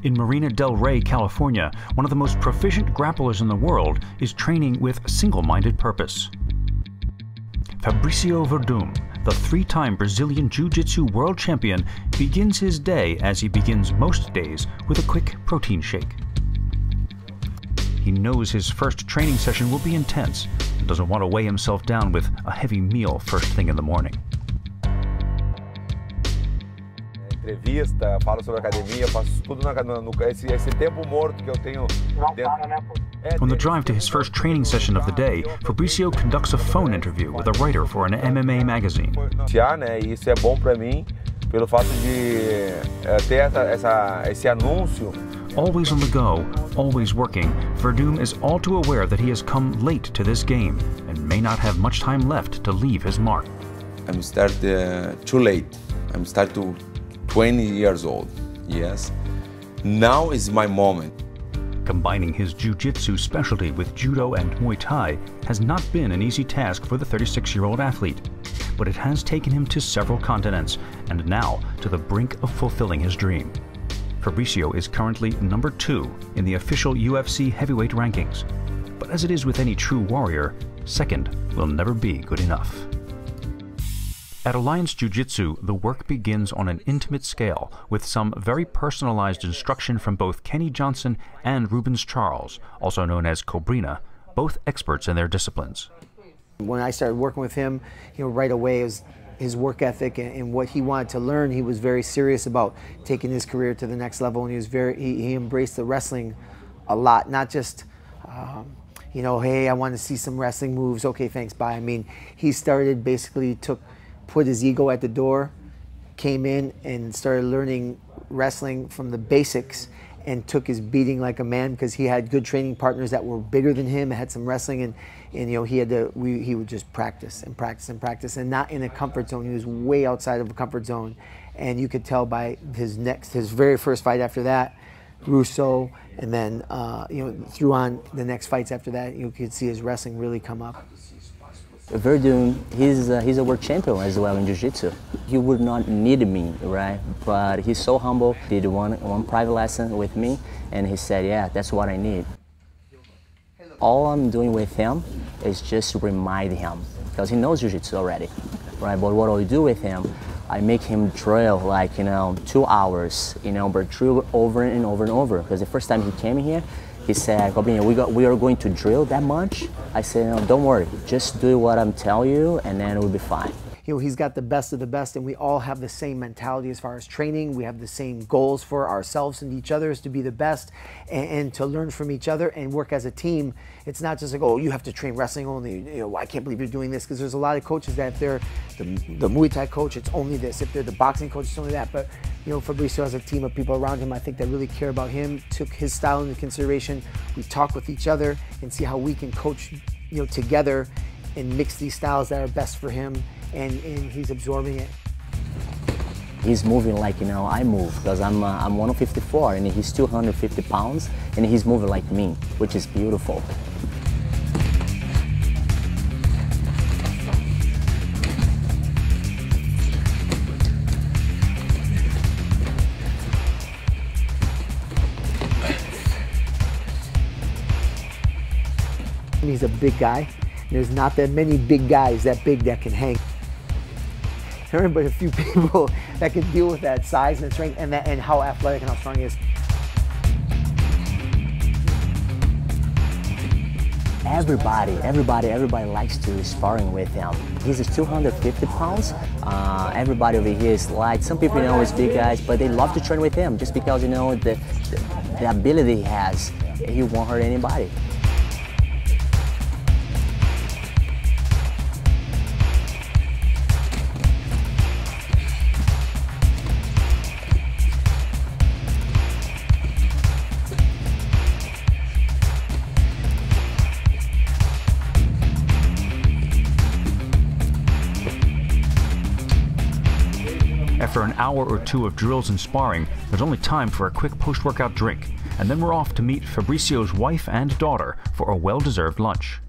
In Marina del Rey, California, one of the most proficient grapplers in the world is training with single-minded purpose. Fabricio Werdum, the three-time Brazilian Jiu-Jitsu world champion, begins his day as he begins most days with a quick protein shake. He knows his first training session will be intense and doesn't want to weigh himself down with a heavy meal first thing in the morning. Entrevista, falo sobre academia, faço tudo esse tempo morto que eu tenho dentro. On the drive to his first training session of the day, Fabricio conducts a phone interview with a writer for an MMA magazine. E isso é bom para mim pelo fato de ter esse anúncio. Always on the go, always working, Werdum is all too aware that he has come late to this game and may not have much time left to leave his mark. I'm too late. I'm 20 years old, yes. Now is my moment. Combining his jiu-jitsu specialty with judo and Muay Thai has not been an easy task for the 36-year-old athlete, but it has taken him to several continents and now to the brink of fulfilling his dream. Fabricio is currently number 2 in the official UFC heavyweight rankings, but as it is with any true warrior, second will never be good enough. At Alliance Jiu-Jitsu, the work begins on an intimate scale with some very personalized instruction from both Kenny Johnson and Rubens Charles, also known as Cobrina, both experts in their disciplines. When I started working with him, right away, it was his work ethic and what he wanted to learn. He was very serious about taking his career to the next level, and he embraced the wrestling a lot, not just hey, I want to see some wrestling moves, okay, thanks, bye. I mean, he started basically put his ego at the door, came in and started learning wrestling from the basics, and took his beating like a man because he had good training partners that were bigger than him, had some wrestling, and he would just practice and practice and practice, and not in a comfort zone. He was way outside of a comfort zone, and you could tell by his very first fight after that, Russo, and then through on the next fights after that, you could see his wrestling really come up. Werdum, he's a world champion as well in Jiu-Jitsu. He would not need me, right? But he's so humble, did one private lesson with me, and he said, yeah, that's what I need. All I'm doing with him is just remind him, because he knows Jiu-Jitsu already, right? But what I do with him, I make him drill like, 2 hours, but drill over and over and over. Because the first time he came here, he said, Cobrinha, we are going to drill that much? I said, no, don't worry, just do what I'm telling you and then it will be fine. He's got the best of the best, and we all have the same mentality as far as training. We have the same goals for ourselves and each other, is to be the best and to learn from each other and work as a team. It's not just like, oh, you have to train wrestling only. I can't believe you're doing this, because there's a lot of coaches that if they're the Muay Thai coach, it's only this. If they're the boxing coach, it's only that. But Fabricio has a team of people around him, I think, that really care about him, took his style into consideration. We talk with each other and see how we can coach together and mix these styles that are best for him, and he's absorbing it. He's moving like I move, because I'm 154 and he's 250 pounds, and he's moving like me, which is beautiful. He's a big guy. There's not that many big guys that big that can hang. There are but a few people that can deal with that size and strength and how athletic and how strong he is. Everybody likes to sparring with him. He's 250 pounds. Everybody over here is like, some people is big guys, but they love to train with him just because the ability he has. He won't hurt anybody. After an hour or two of drills and sparring, there's only time for a quick post-workout drink, and then we're off to meet Fabricio's wife and daughter for a well-deserved lunch.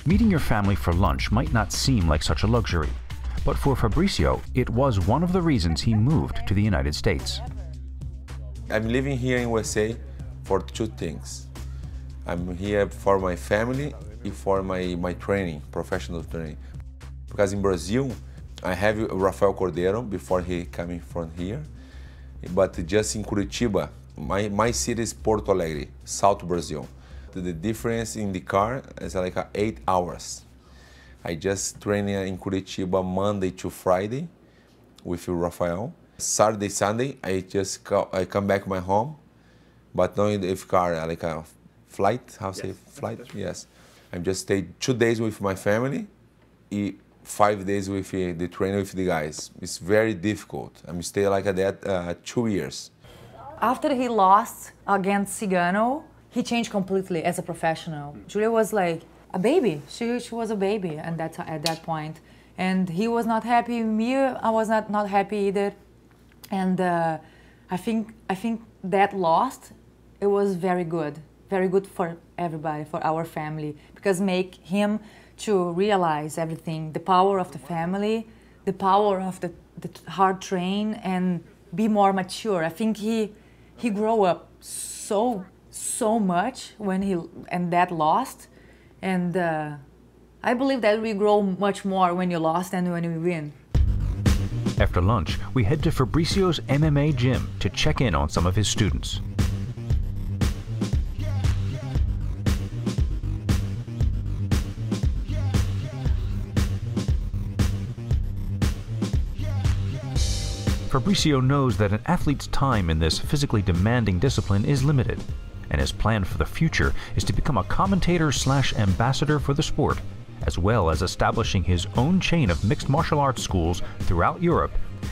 Meeting your family for lunch might not seem like such a luxury, but for Fabricio, it was one of the reasons he moved to the United States. I'm living here in USA for two things. I'm here for my family and for my training, professional training. Because in Brazil, I have Rafael Cordeiro before he coming from here, but just in Curitiba, my city is Porto Alegre, South Brazil. The difference in the car is like 8 hours. I just train in Curitiba Monday to Friday with Rafael. Saturday, Sunday, I come back my home, but not in the car, like a flight, how say flight? Yes. I just stay 2 days with my family, 5 days with the training with the guys. It's very difficult. I'm stay like that 2 years. After he lost against Cigano, he changed completely as a professional. Julia was like a baby. She was a baby at that point. And he was not happy. Me, I was not happy either. And I think that loss, it was very good for everybody, for our family, because make him to realize everything, the power of the family, the power of the hard train, and be more mature. I think he grew up so much when that lost, and I believe that we grow much more when you lost than when we win. After lunch, we head to Fabricio's MMA gym to check in on some of his students. Fabricio knows that an athlete's time in this physically demanding discipline is limited, and his plan for the future is to become a commentator/ambassador for the sport, as well as establishing his own chain of mixed martial arts schools throughout Europe,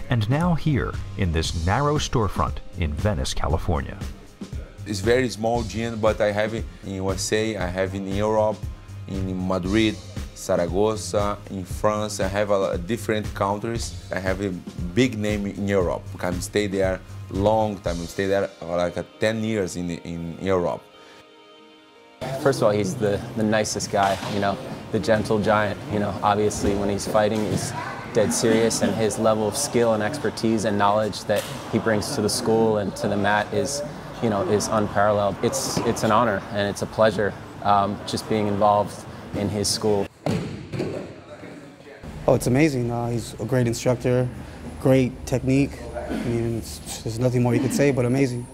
and now here in this narrow storefront in Venice, California. It's very small gym, but I have it in USA, I have in Europe, in Madrid, Zaragoza, in France. I have different countries. I have a big name in Europe. I stay there long time. I stay there like 10 years in Europe. First of all, he's the nicest guy, you know, the gentle giant. You know, obviously when he's fighting, he's dead serious, and his level of skill and expertise and knowledge that he brings to the school and to the mat is, you know, is unparalleled. It's an honor and it's a pleasure just being involved in his school. Oh, it's amazing. He's a great instructor, great technique. I mean, there's nothing more you could say, but amazing.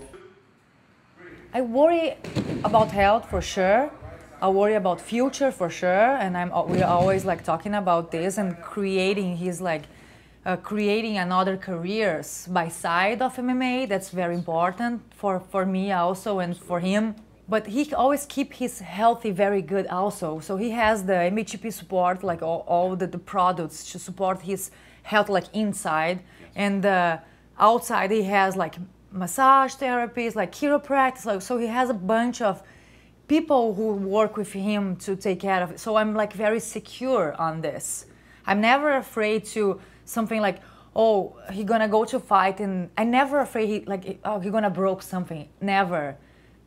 I worry about health for sure. I worry about future for sure, and we're always like talking about this and creating. He's like creating another careers by side of MMA. That's very important for me also and for him. But he always keep his healthy very good also. So he has the MHP support, like all the products to support his health, like inside. And outside he has like massage therapies, like chiropractic. Like, so he has a bunch of people who work with him to take care of it. So I'm like very secure on this. I'm never afraid to something like, oh, he gonna go to fight, and I'm never afraid he gonna broke something. Never.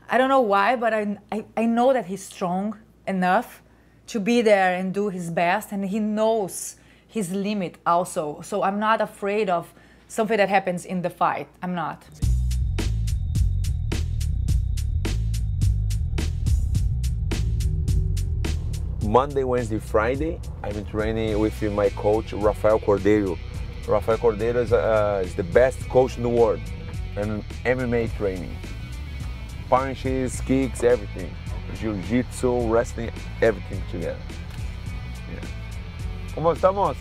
I don't know why, but I know that he's strong enough to be there and do his best, and he knows his limit also. So I'm not afraid of something that happens in the fight. I'm not. Monday, Wednesday, Friday, I'm training with my coach, Rafael Cordeiro. Rafael Cordeiro is the best coach in the world in MMA training. Punches, kicks, everything. Jiu-jitsu, wrestling, everything together. Yeah. ¿Cómo estamos?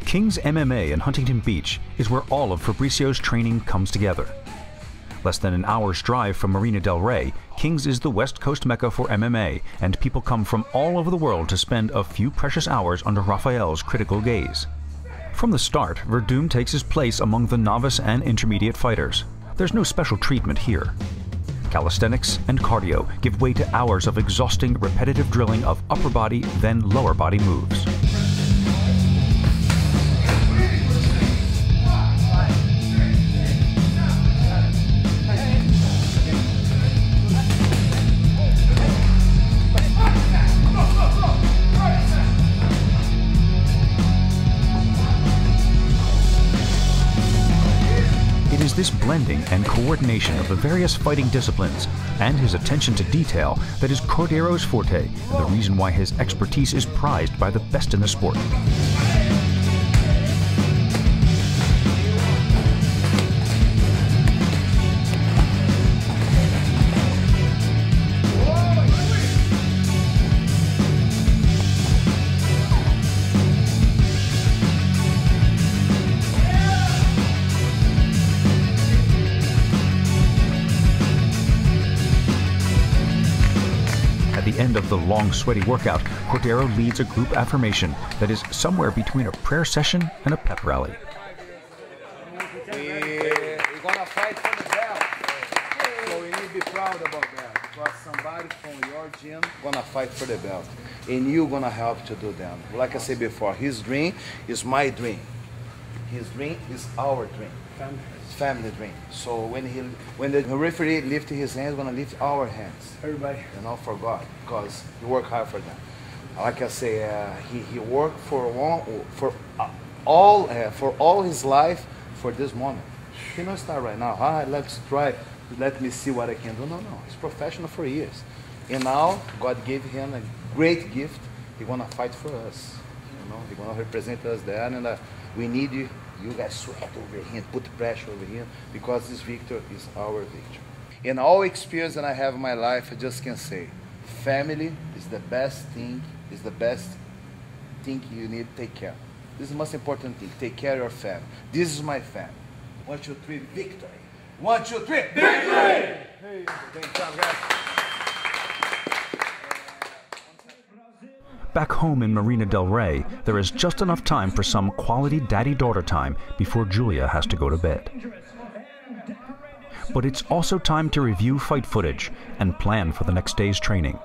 King's MMA in Huntington Beach is where all of Fabricio's training comes together. Less than an hour's drive from Marina del Rey, King's is the West Coast mecca for MMA, and people come from all over the world to spend a few precious hours under Rafael's critical gaze. From the start, Werdum takes his place among the novice and intermediate fighters. There's no special treatment here. Calisthenics and cardio give way to hours of exhausting, repetitive drilling of upper body, then lower body moves. is this blending and coordination of the various fighting disciplines and his attention to detail that is Cordeiro's forte and the reason why his expertise is prized by the best in the sport. At the end of the long, sweaty workout, Cordeiro leads a group affirmation that is somewhere between a prayer session and a pep rally. We're gonna fight for the belt. So we need to be proud about that, because somebody from your gym gonna fight for the belt, and you're gonna help to do that. Like I said before, his dream is my dream. His dream is our dream. Family dream. So when the referee lifts his hands, we're gonna lift our hands. Everybody, for God, because he worked hard for that. Like I say, he worked for all his life for this moment. He don't start right now. Let's try. Let me see what I can do. No. He's professional for years, and now God gave him a great gift. He's gonna fight for us. He's gonna represent us there, and we need you. You guys sweat over him, put pressure over him, because this victory is our victory. In all experience that I have in my life, I just can say, family is the best thing, you need to take care. This is the most important thing, take care of your family. This is my family. 1, 2, 3, victory. 1, 2, 3, victory! Hey, thank you, guys. Back home in Marina del Rey, there is just enough time for some quality daddy-daughter time before Julia has to go to bed. But it's also time to review fight footage and plan for the next day's training.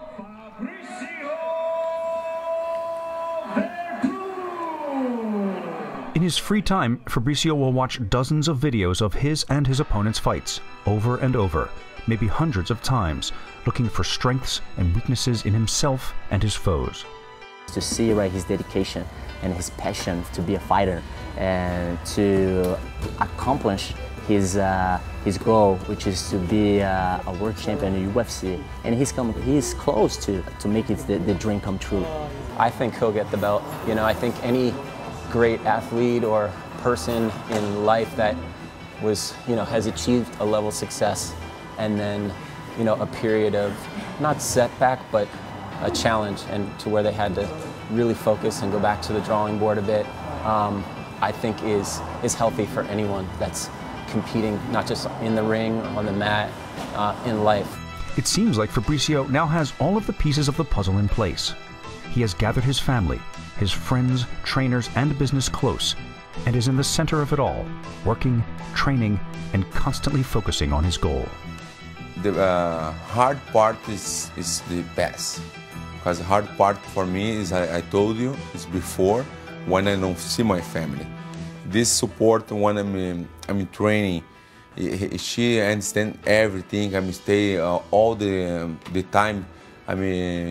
In his free time, Fabricio will watch dozens of videos of his and his opponent's fights, over and over, maybe hundreds of times, looking for strengths and weaknesses in himself and his foes. To see his dedication and his passion to be a fighter and to accomplish his goal, which is to be a world champion in UFC, and he's close to make it the dream come true. I think he'll get the belt. I think any great athlete or person in life that was has achieved a level of success and then a period of not setback but a challenge, and to where they had to really focus and go back to the drawing board a bit, I think is healthy for anyone that's competing, not just in the ring, on the mat, in life. It seems like Fabricio now has all of the pieces of the puzzle in place. He has gathered his family, his friends, trainers, and business close, and is in the center of it all, working, training, and constantly focusing on his goal. The hard part is the best. Because the hard part for me is, I told you, is before, when I don't see my family. This support when I'm training, she understands everything. I stay all the time.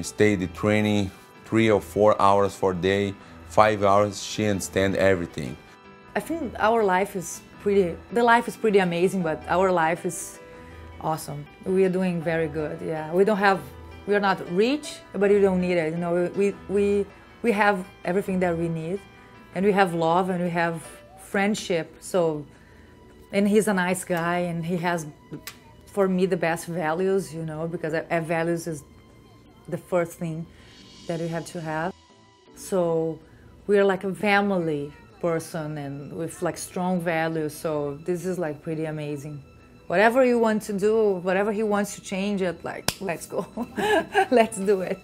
Stay the training 3 or 4 hours for day, 5 hours. She understands everything. I think our life is the life is pretty amazing, but our life is awesome. We are doing very good. Yeah, we are not rich, but we don't need it. We have everything that we need, and we have love and we have friendship. So, and he's a nice guy, and he has, for me, the best values. Because values is the first thing that we have to have. So we are like a family person and with strong values. So this is pretty amazing. Whatever you want to do, whatever he wants to change it, let's go. Let's do it.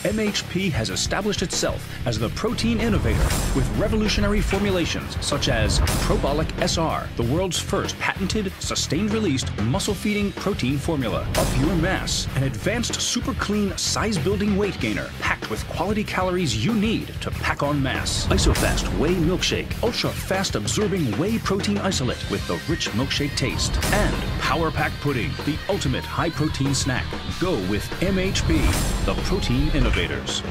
MHP has established itself as the protein innovator with revolutionary formulations such as Probolic SR, the world's first patented, sustained-release, muscle-feeding protein formula. Up your mass, an advanced super clean size-building weight gainer packed with quality calories you need to pack on mass. Isofast Whey Milkshake, ultra-fast absorbing whey protein isolate with the rich milkshake taste. And Power Pack Pudding, the ultimate high-protein snack. Go with MHP, the protein innovators.